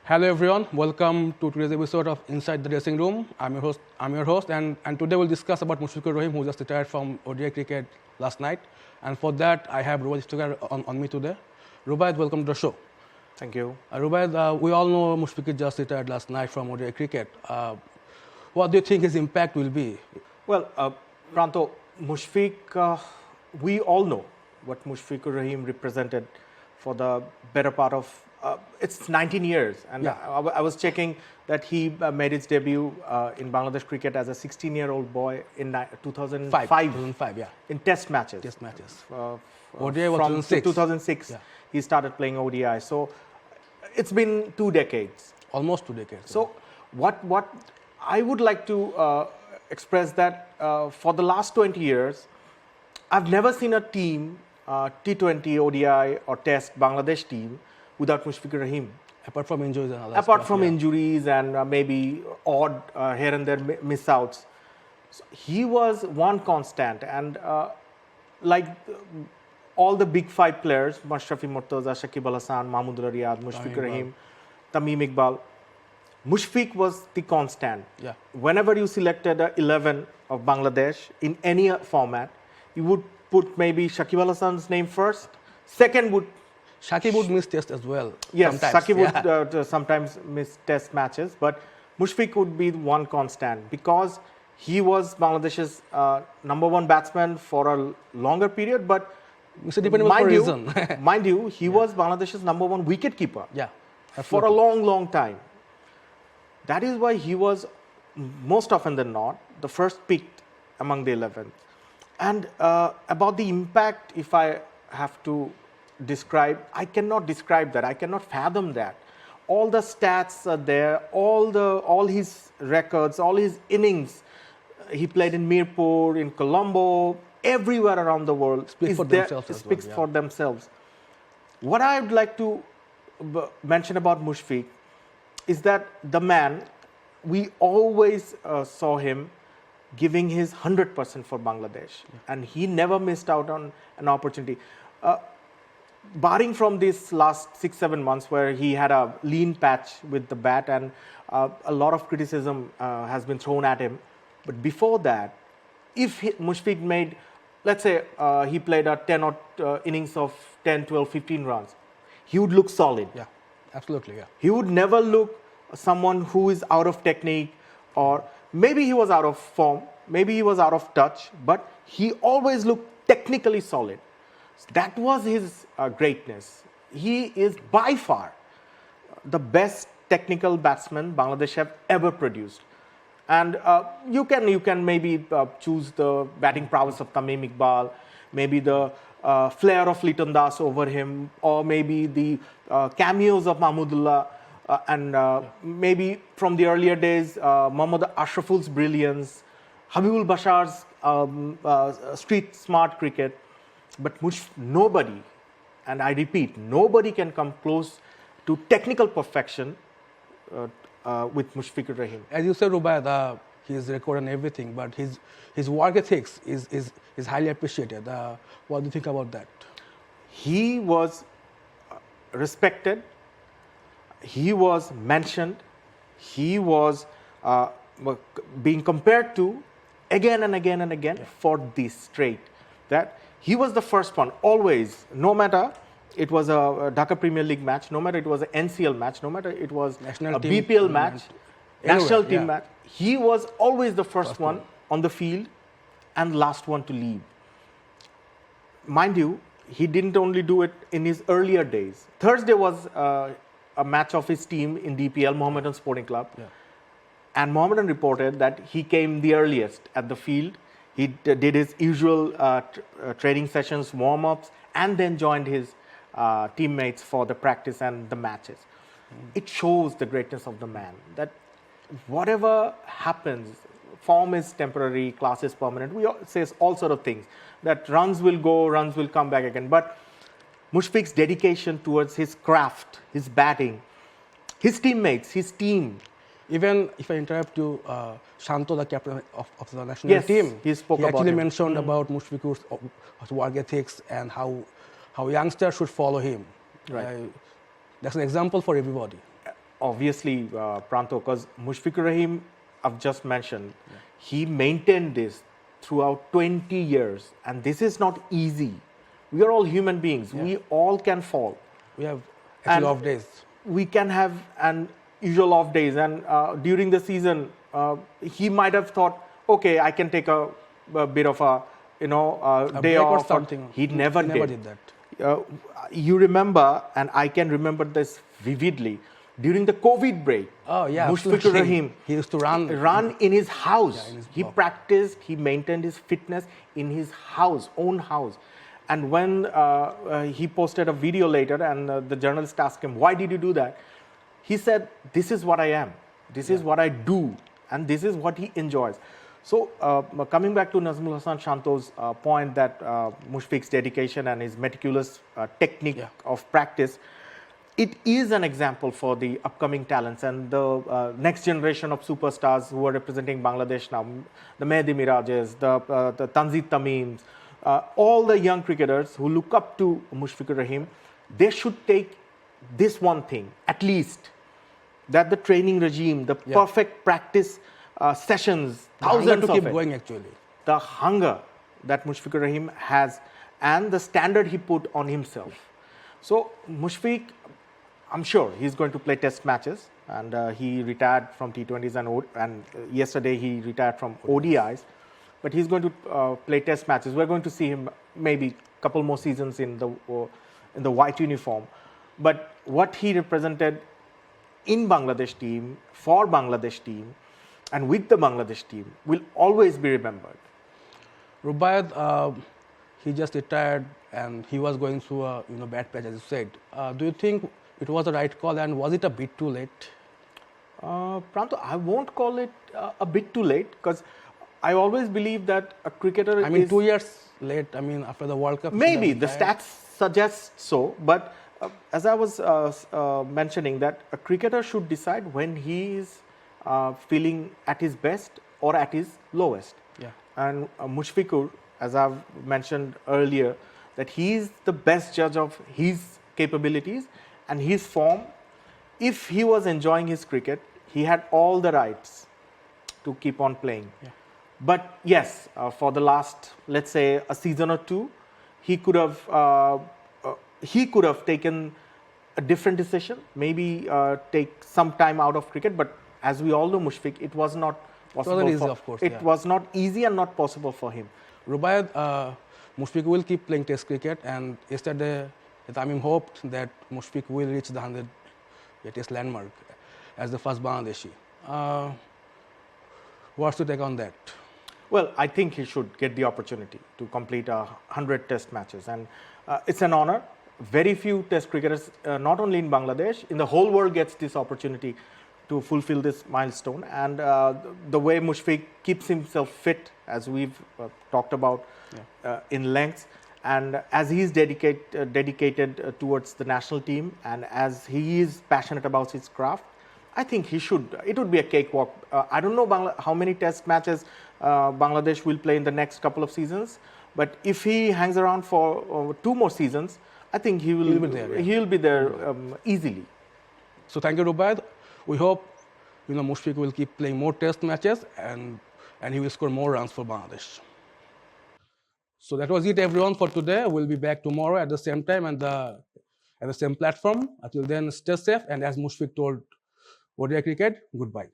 Hello everyone, welcome to today's episode of Inside the Dressing Room. I'm your host, and today we'll discuss about Mushfiqur Rahim, who just retired from ODI cricket last night. And for that, I have Rubaid on me today. Rubaid, welcome to the show. Thank you. Rubaid, we all know Mushfiqur just retired last night from ODI cricket. What do you think his impact will be? Well, Pranto, Mushfiq, we all know what Mushfiqur Rahim represented for the better part of it's 19 years, and yeah. I was checking that he made his debut in Bangladesh cricket as a 16-year-old boy in 2005. 2005, yeah. In Test matches. Test matches. ODI was from 2006. 2006, yeah. He started playing ODI. So it's been 2 decades. Almost 2 decades. So what I would like to express that for the last 20 years, I've never seen a team, T20, ODI or Test Bangladesh team, without Mushfiqur Rahim. Apart from injuries and other Apart stuff, from yeah. injuries and maybe odd here and there miss-outs. So he was one constant, and like all the big 5 players, Mashrafi Mortaza, Shakib Al Hasan, Mahmudullah Riyad, Mushfiqur Rahim, Tamim Iqbal, Mushfiq was the constant. Yeah. Whenever you selected 11 of Bangladesh in any format, you would put maybe Shakib Al Hasan's name first, second would Shakib would miss test as well. Yes, sometimes. Shakib would sometimes miss test matches, but Mushfiq would be one constant because he was Bangladesh's #1 batsman for a longer period. But mind you, he was Bangladesh's #1 wicket keeper. Yeah, for a long time. That is why he was most often than not the first picked among the 11. And about the impact, if I have to describe, I cannot describe that. I cannot fathom that. All the stats are there, all his records, all his innings. He played in Mirpur, in Colombo, everywhere around the world. Speaks for themselves. What I would like to mention about Mushfiq is that the man, we always saw him giving his 100% for Bangladesh, and he never missed out on an opportunity. Barring from this last 6-7 months where he had a lean patch with the bat and a lot of criticism has been thrown at him. But before that, if Mushfiq made, let's say he played a 10 or innings of 10, 12, 15 runs, he would look solid. Yeah, absolutely, yeah. He would never look someone who is out of technique, or maybe he was out of form, maybe he was out of touch, but he always looked technically solid. That was his greatness. He is by far the best technical batsman Bangladesh have ever produced. And you can maybe choose the batting prowess of Tamim Iqbal, maybe the flair of Liton Das over him, or maybe the cameos of Mahmudullah, and maybe from the earlier days, Mohammad Ashraful's brilliance, Habibul Bashar's street smart cricket. But nobody, and I repeat, nobody can come close to technical perfection with Mushfiqur Rahim. As you said, Rubaid, his record and everything, but his work ethics is highly appreciated. What do you think about that? He was respected. He was mentioned. He was being compared to again and again and again for this trait. That he was the first one, always, no matter it was a Dhaka Premier League match, no matter it was an NCL match, no matter it was a BPL match, national team match, he was always the first one on the field and last one to leave. Mind you, he didn't only do it in his earlier days. Thursday was a match of his team in DPL, Mohammedan Sporting Club, and Mohammedan reported that he came the earliest at the field. He did his usual training sessions, warm-ups, and then joined his teammates for the practice and the matches. It shows the greatness of the man, that whatever happens, form is temporary, class is permanent. We say all sort of things, that runs will go, runs will come back again. But Mushfiq's dedication towards his craft, his batting, his teammates, his team. Even if I interrupt you, Shanto, the captain of the national team, he actually mentioned about Mushfiqur's work ethics and how youngsters should follow him. Right. That's an example for everybody. obviously, Pranto, because Mushfiqur Rahim, I've just mentioned, he maintained this throughout 20 years, and this is not easy. We are all human beings. We all can fall. We have actually And off days. we can have an usual off days, and during the season, he might have thought, okay, I can take a bit of a day break or off. something. He never did that. You remember, and I can remember this vividly, during the COVID break. Oh, yeah, Mushfiqur absolutely. Rahim He used to run in his house. in his He block. practiced, he maintained his fitness in his house, own house. And when he posted a video later, and the journalist asked him, why did you do that? He said, this is what I am. This is what I do. And this is what he enjoys. So coming back to Nazmul Hasan Shanto's point that Mushfiq's dedication and his meticulous technique of practice, it is an example for the upcoming talents and the next generation of superstars who are representing Bangladesh now, the Mehdi Mirajes, the Tanzit Tamims, all the young cricketers who look up to Mushfiqur Rahim. They should take this one thing, at least, that the training regime, the perfect practice sessions, thousands to of keep it, going actually. the hunger that Mushfiqur Rahim has, and the standard he put on himself. So Mushfiq, I'm sure he's going to play test matches, and he retired from T20s and yesterday he retired from ODIs, but he's going to play test matches. We're going to see him maybe a couple more seasons in the white uniform. But what he represented in Bangladesh team, for Bangladesh team, and with the Bangladesh team will always be remembered. Rubaiyat, he just retired and he was going through a bad patch, as you said. Do you think it was the right call, and was it a bit too late? Pranto, I won't call it a bit too late, because I always believe that a cricketer I mean, 2 years late, I mean, after the World Cup. Maybe, the stats suggest so, but as I was mentioning, that a cricketer should decide when he is feeling at his best or at his lowest. Yeah. And Mushfiqur, as I've mentioned earlier, that he is the best judge of his capabilities and his form. If he was enjoying his cricket, he had all the rights to keep on playing. Yeah. But yes, for the last, let's say, a season or two, he could have taken a different decision, maybe take some time out of cricket. But as we all know, Mushfiq, it was not possible. It wasn't easy, of course. It was not easy and not possible for him. Rubaiyat, Mushfiq will keep playing Test cricket, and yesterday Tamim hoped that Mushfiq will reach the 100 Test landmark as the first Bangladeshi. What's your take on that? Well, I think he should get the opportunity to complete 100 Test matches, and it's an honor. Very few Test cricketers, not only in Bangladesh, in the whole world, gets this opportunity to fulfill this milestone. And the way Mushfiq keeps himself fit, as we've talked about in length, and as he's dedicated towards the national team, and as he is passionate about his craft, I think he should. It would be a cakewalk. I don't know how many Test matches Bangladesh will play in the next couple of seasons, but if he hangs around for 2 more seasons, I think he'll be there. He'll be there easily. So thank you, Rubaiyat. We hope Mushfiq will keep playing more Test matches, and he will score more runs for Bangladesh. So that was it, everyone, for today. We'll be back tomorrow at the same time and at the same platform. Until then, stay safe, and as Mushfiq told ODI Cricket, goodbye.